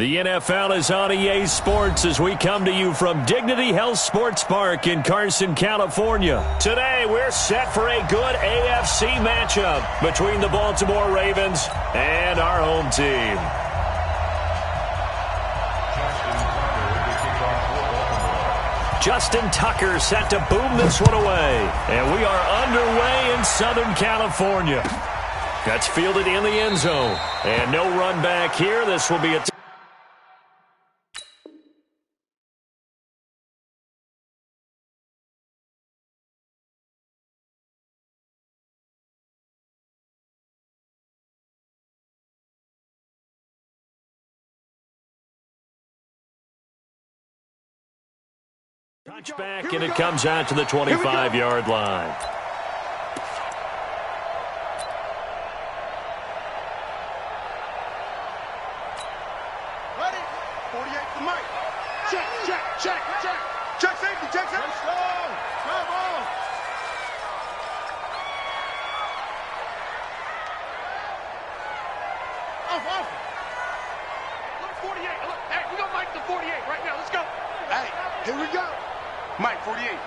The NFL is on EA Sports as we come to you from Dignity Health Sports Park in Carson, California. Today, we're set for a good AFC matchup between the Baltimore Ravens and our home team. Justin Tucker set to boom this one away. And we are underway in Southern California. That's fielded in the end zone. And no run back here. This will be a touchback, and it comes out to the 25-yard line. Ready? 48 for Mike. Check. Check safety, check safety. Come on. Off. Look, 48. Look, hey, we got Mike to 48 right now. Let's go. Hey, here we go. Mike 48.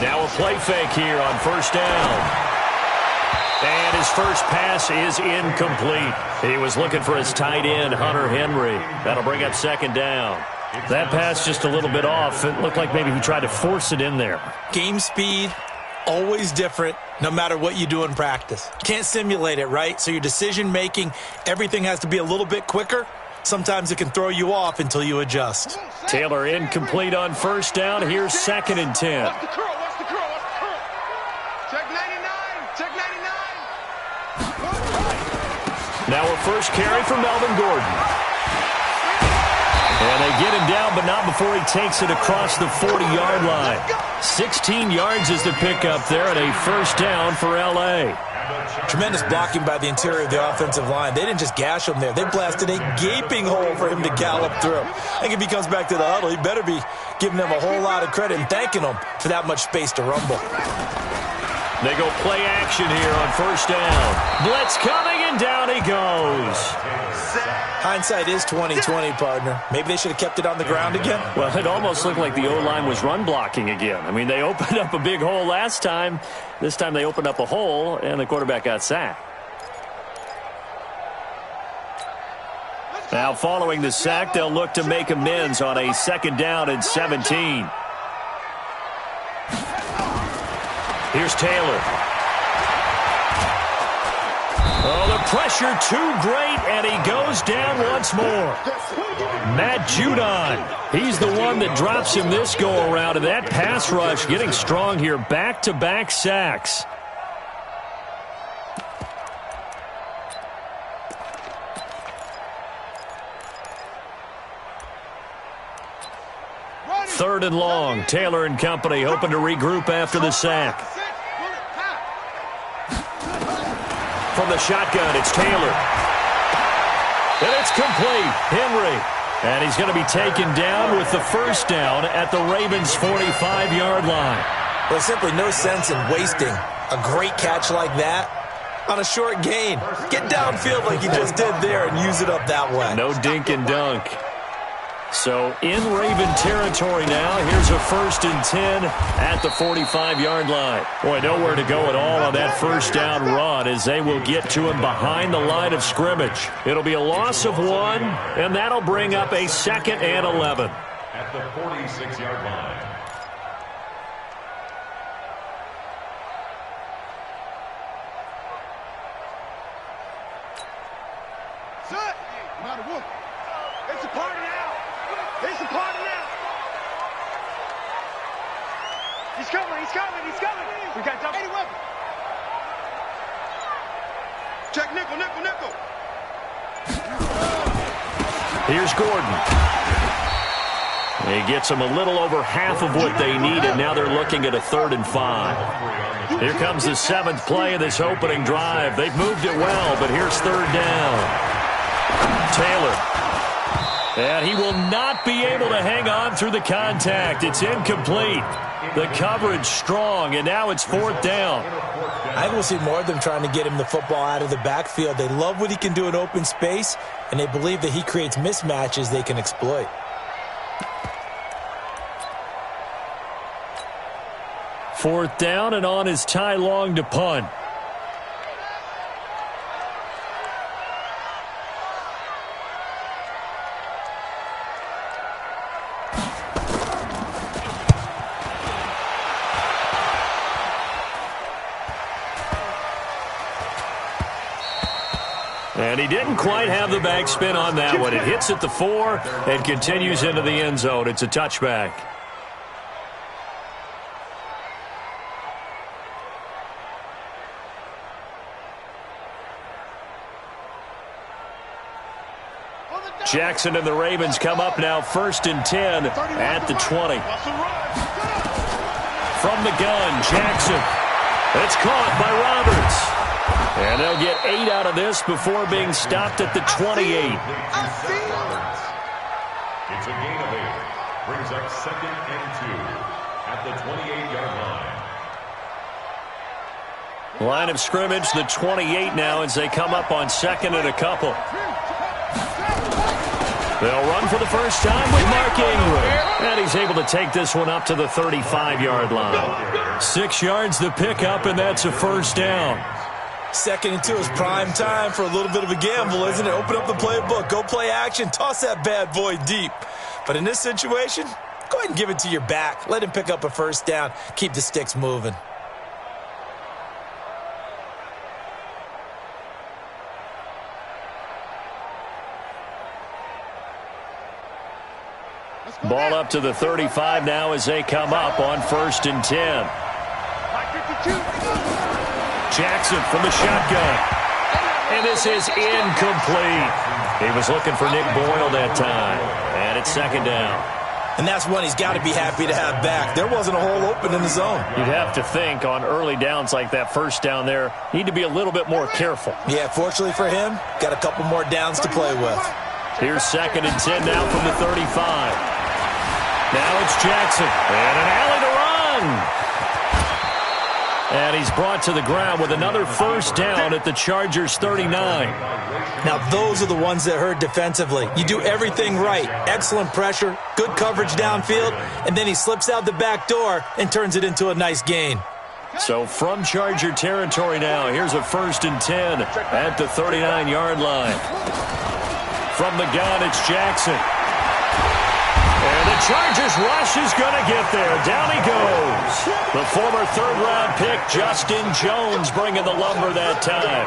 Now a play fake here on first down. And his first pass is incomplete. He was looking for his tight end, Hunter Henry. That'll bring up second down. That pass just a little bit off. It looked like maybe he tried to force it in there. Game speed, always different, no matter what you do in practice. Can't simulate it, right? So your decision-making, everything has to be a little bit quicker. Sometimes it can throw you off until you adjust. Taylor incomplete on first down. Here's second and 10. Watch the curl. Check 99. Now a first carry for Melvin Gordon. And they get him down, but not before he takes it across the 40-yard line. 16 yards is the pickup there, and a first down for L.A. Tremendous blocking by the interior of the offensive line. They didn't just gash him there. They blasted a gaping hole for him to gallop through. I think if he comes back to the huddle, he better be giving them a whole lot of credit and thanking them for that much space to rumble. They go play action here on first down. Blitz coming, and down he goes. Hindsight is 20/20, partner. Maybe they should have kept it on the ground again. Well, it almost looked like the O-line was run blocking again. I mean, they opened up a big hole last time. This time they opened up a hole, and the quarterback got sacked. Now, following the sack, they'll look to make amends on a second down and 17. Here's Taylor. Oh, the pressure too great, and he goes down once more. Matt Judon, he's the one that drops him this go-around, and that pass rush getting strong here. Back-to-back sacks. Third and long. Taylor and company hoping to regroup after the sack. From the shotgun, it's Taylor. And it's complete. Henry. And he's going to be taken down with the first down at the Ravens' 45-yard line. There's simply no sense in wasting a great catch like that on a short gain. Get downfield like you just did there and use it up that way. No dink and dunk. So in Raven territory now, here's a 1st and 10 at the 45-yard line. Boy, nowhere to go at all on that first down run as they will get to him behind the line of scrimmage. It'll be a loss of 1, and that'll bring up a 2nd and 11. At the 46-yard line. Set. Not a whoop. It's a party now. It's a party now. He's coming. We got double. 80 weapon. Check nickel. Here's Gordon. He gets them a little over half of what they need, and now they're looking at a 3rd and 5. Here comes the 7th play of this opening drive. They've moved it well, but here's 3rd down. Taylor. And he will not be able to hang on through the contact. It's incomplete. The coverage strong, and now it's 4th down. I think we'll see more of them trying to get him the football out of the backfield. They love what he can do in open space, and they believe that he creates mismatches they can exploit. Fourth down, and on is Ty Long to punt. And he didn't quite have the backspin on that one. It hits at the 4 and continues into the end zone. It's a touchback. Jackson and the Ravens come up now 1st and 10 at the 20. From the gun, Jackson. It's caught by Roberts. And they'll get 8 out of this before being stopped at the 28. It's a gain of 8. Brings up 2nd and 2 at the 28-yard line. Line of scrimmage, the 28 now as they come up on 2nd and a couple. They'll run for the first time with Mark Ingram. And he's able to take this one up to the 35-yard line. 6 yards the pickup, and that's a 1st down. 2nd and 2 is prime time for a little bit of a gamble, isn't it? Open up the playbook, go play action, toss that bad boy deep. But in this situation, go ahead and give it to your back. Let him pick up a 1st down. Keep the sticks moving. Ball up to the 35 now as they come up on 1st and 10. Jackson from the shotgun. And this is incomplete. He was looking for Nick Boyle that time. And it's 2nd down. And that's one he's got to be happy to have back. There wasn't a hole open in the zone. You'd have to think on early downs like that 1st down there, need to be a little bit more careful. Yeah, fortunately for him, got a couple more downs to play with. Here's 2nd and 10 now from the 35. Now it's Jackson. And an alley to run. And he's brought to the ground with another 1st down at the Chargers' 39. Now, those are the ones that hurt defensively. You do everything right. Excellent pressure, good coverage downfield, and then he slips out the back door and turns it into a nice gain. So from Charger territory now, here's a 1st and 10 at the 39-yard line. From the gun, it's Jackson. And the Chargers rush is going to get there. Down he goes. The former 3rd-round pick, Justin Jones, bringing the lumber that time.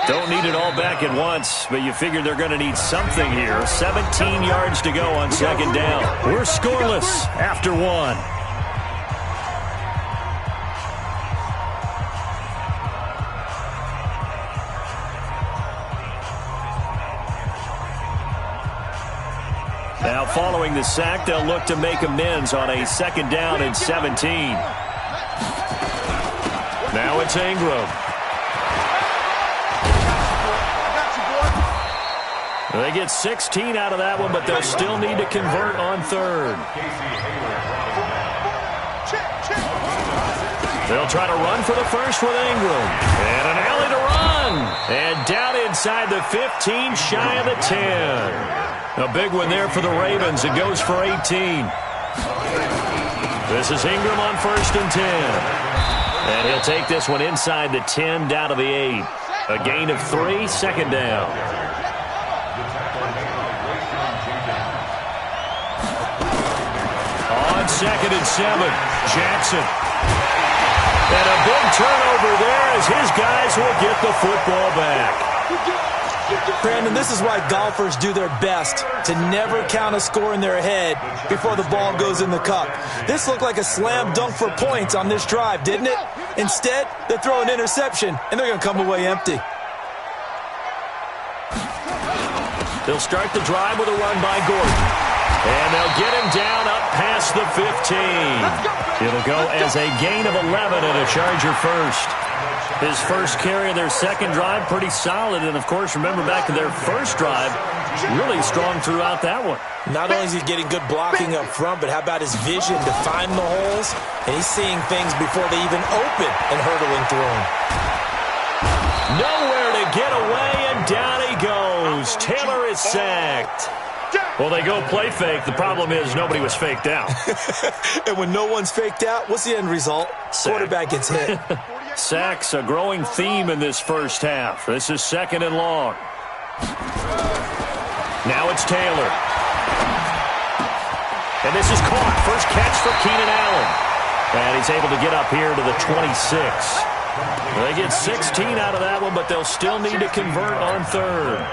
Don't need it all back at once, but you figure they're going to need something here. 17 yards to go on 2nd down. We're scoreless after 1. Now following the sack, they'll look to make amends on a 2nd down and 17. Now it's Ingram. They get 16 out of that one, but they'll still need to convert on 3rd. They'll try to run for the first with Ingram. And an alley to run. And down inside the 15, shy of the 10. A big one there for the Ravens. It goes for 18. This is Ingram on 1st and 10. And he'll take this one inside the 10 down to the 8. A gain of 3, 2nd down. On 2nd and 7, Jackson. And a big turnover there as his guys will get the football back. Brandon, this is why golfers do their best to never count a score in their head before the ball goes in the cup. This looked like a slam dunk for points on this drive, didn't it? Instead, they throw an interception, and they're going to come away empty. They'll start the drive with a run by Gordon. And they'll get him down up past the 15. It'll go as a gain of 11 and a Charger first. His first carry of their 2nd drive, pretty solid. And, of course, remember back to their 1st drive, really strong throughout that one. Not only is he getting good blocking up front, but how about his vision to find the holes? And he's seeing things before they even open and hurdling through them. Nowhere to get away, and down he goes. Taylor is sacked. Well, they go play fake. The problem is nobody was faked out. And when no one's faked out, what's the end result? Sack. Quarterback gets hit. Sacks, a growing theme in this first half. This is 2nd and long. Now it's Taylor. And this is caught. First catch for Keenan Allen. And he's able to get up here to the 26. They get 16 out of that one, but they'll still need to convert on 3rd.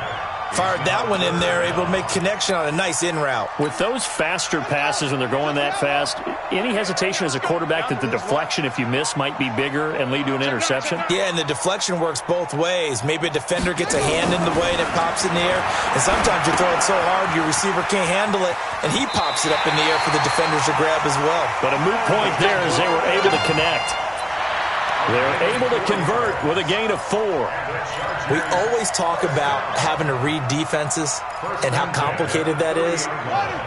Fired that one in there, able to make connection on a nice in route. With those faster passes when they're going that fast, any hesitation as a quarterback that the deflection, if you miss, might be bigger and lead to an interception? Yeah, and the deflection works both ways. Maybe a defender gets a hand in the way and it pops in the air. And sometimes you throw it so hard your receiver can't handle it, and he pops it up in the air for the defenders to grab as well. But a moot point there as they were able to connect. They're able to convert with a gain of 4. We always talk about having to read defenses and how complicated that is.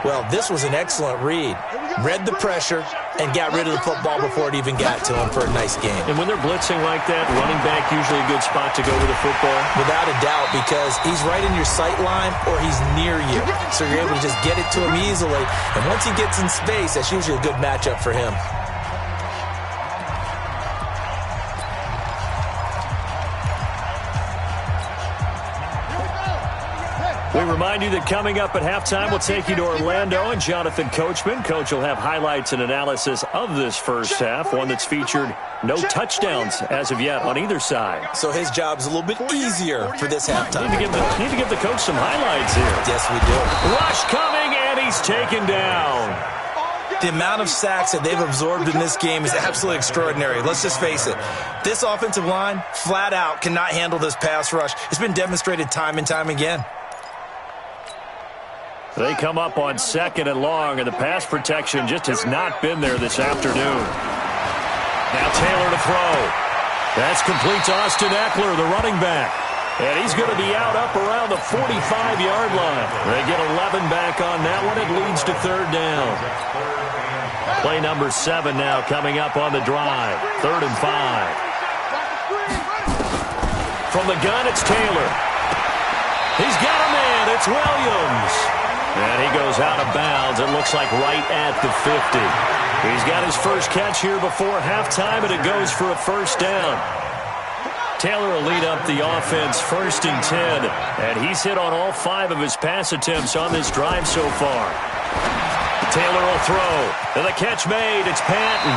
Well, this was an excellent read. Read the pressure and got rid of the football before it even got to him for a nice game. And when they're blitzing like that, running back usually a good spot to go with the football? Without a doubt, because he's right in your sight line or he's near you. So you're able to just get it to him easily. And once he gets in space, that's usually a good matchup for him. We remind you that coming up at halftime, we'll take you to Orlando and Jonathan Coachman. Coach will have highlights and analysis of this first half, one that's featured no touchdowns as of yet on either side. So his job's a little bit easier for this halftime. Need to give the coach some highlights here. Yes, we do. Rush coming, and he's taken down. The amount of sacks that they've absorbed in this game is absolutely extraordinary. Let's just face it. This offensive line, flat out, cannot handle this pass rush. It's been demonstrated time and time again. They come up on 2nd and long, and the pass protection just has not been there this afternoon. Now Taylor to throw. That's complete to Austin Eckler, the running back. And he's going to be out up around the 45-yard line. They get 11 back on that one. It leads to 3rd down. Play number 7 now coming up on the drive. 3rd and 5. From the gun, it's Taylor. He's got a man. It's Williams. And he goes out of bounds. It looks like right at the 50. He's got his first catch here before halftime, and it goes for a 1st down. Taylor will lead up the offense 1st and 10, and he's hit on all 5 of his pass attempts on this drive so far. Taylor will throw, and the catch made. It's Patton.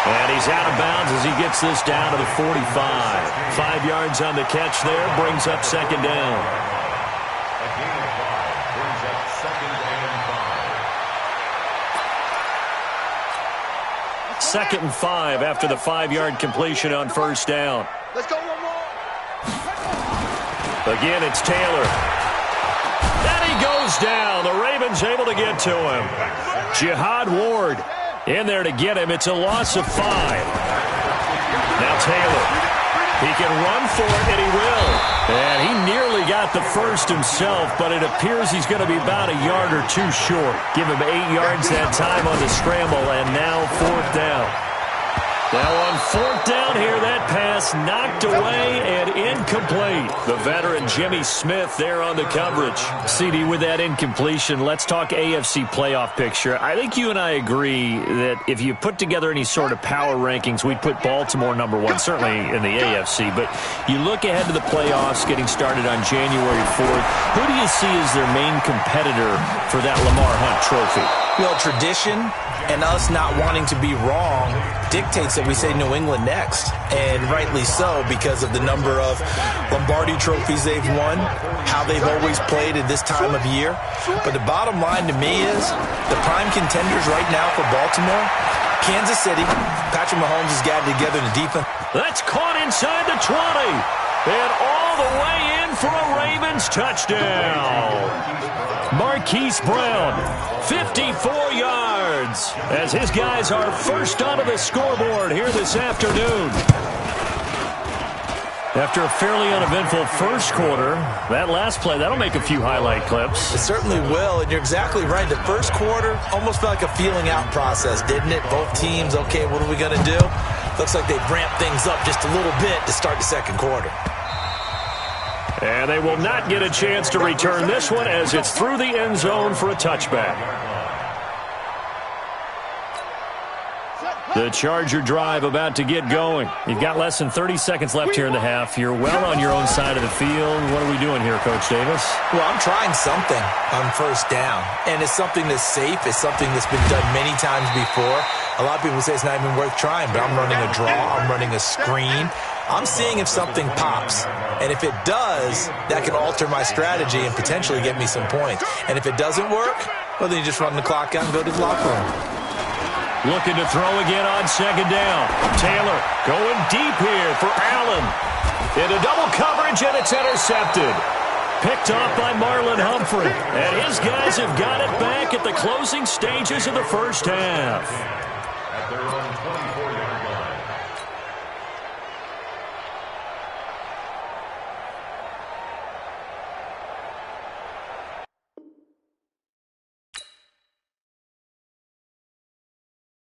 And he's out of bounds as he gets this down to the 45. 5 yards on the catch there, brings up 2nd down. 2nd and 5 after the 5-yard completion on 1st down. Let's go one more. Again, it's Taylor. And he goes down. The Ravens able to get to him. Jihad Ward in there to get him. It's a loss of 5. Now Taylor. He can run for it, and he will. And he nearly got the first himself, but it appears he's going to be about a yard or 2 short. Give him 8 yards that time on the scramble, and now 4th down. Now on 4th down here, that pass knocked away and incomplete. The veteran Jimmy Smith there on the coverage. CD, with that incompletion, let's talk AFC playoff picture. I think you and I agree that if you put together any sort of power rankings, we'd put Baltimore number 1, certainly in the AFC. But you look ahead to the playoffs getting started on January 4th. Who do you see as their main competitor for that Lamar Hunt trophy? Well, tradition and us not wanting to be wrong dictates that we say New England next. And rightly so, because of the number of Lombardi trophies they've won, how they've always played at this time of year. But the bottom line to me is the prime contenders right now for Baltimore, Kansas City. Patrick Mahomes has got it together in the defense. That's caught inside the 20. And all the way in for a Ravens touchdown. Marquise Brown, 54 yards, as his guys are first onto the scoreboard here this afternoon. After a fairly uneventful first quarter, that last play, that'll make a few highlight clips. It certainly will, and you're exactly right. The first quarter almost felt like a feeling out process, didn't it? Both teams, okay, what are we going to do? Looks like they've ramped things up just a little bit to start the second quarter. And they will not get a chance to return this one as it's through the end zone for a touchback. The Charger drive about to get going. You've got less than 30 seconds left here in the half. You're well on your own side of the field. What are we doing here, Coach Davis? Well, I'm trying something on first down, and it's something that's safe. It's something that's been done many times before. A lot of people say it's not even worth trying, but I'm running a draw. I'm running a screen. I'm seeing if something pops, and if it does, that can alter my strategy and potentially get me some points. And if it doesn't work, well, then you just run the clock out and go to the locker room. Looking to throw again on second down. Taylor going deep here for Allen. Into double coverage, and it's intercepted. Picked off by Marlon Humphrey. And his guys have got it back at the closing stages of the first half. At their own 24